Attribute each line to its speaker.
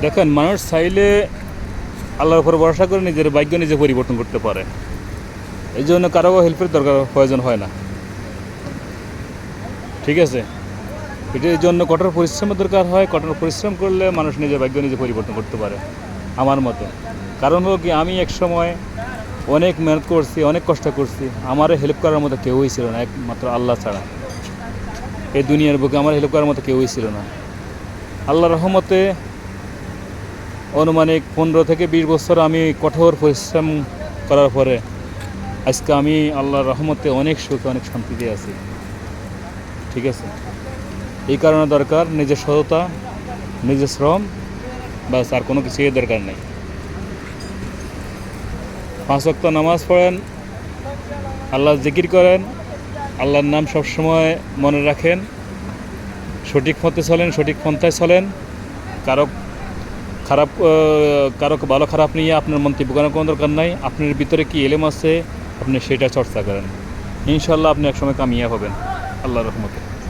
Speaker 1: দেখেন, মানুষ চাইলে আল্লাহর উপর ভরসা করে নিজের ভাগ্য নিজে পরিবর্তন করতে পারে। এই জন্য কারো হেল্পের দরকার প্রয়োজন হয় না, ঠিক আছে। এটার জন্য কঠোর পরিশ্রমের দরকার হয়। কঠোর পরিশ্রম করলে মানুষ নিজের ভাগ্য নিজে পরিবর্তন করতে পারে আমার মতে। কারণ হলো কি, আমি এক সময় অনেক মেহনত করছি, অনেক কষ্ট করছি, আমার হেল্প করার মতো কেউই ছিল না, একমাত্র আল্লাহ ছাড়া। এই দুনিয়ার বুকে আমার হেল্প করার মতো কেউই ছিল না। আল্লাহর রহমতে আনুমানিক 15 থেকে 20 বছর আমি কঠোর পরিশ্রম করার পরে আজকে আমি আল্লাহর রহমতে অনেক সুখে অনেক শান্তিতে আছি, ঠিক আছে। এই কারণে দরকার নিজের সততা, নিজের শ্রম, বাস, আর কোনো কিছুই দরকার নেই। 5 ওয়াক্ত নামাজ পড়েন, আল্লাহর জিকির করেন, আল্লাহর নাম সবসময় মনে রাখেন, সঠিক পথে চলেন, সঠিক পন্থায় চলেন। কারো ভালো খারাপ নিয়ে আপনার মন্তব্য করার কোনো দরকার নাই। আপনার ভিতরে কি এলেম আছে আপনি সেটা চর্চা করেন, ইনশাল্লাহ আপনি একসময় কামিয়াব হবেন আল্লাহর রহমতে।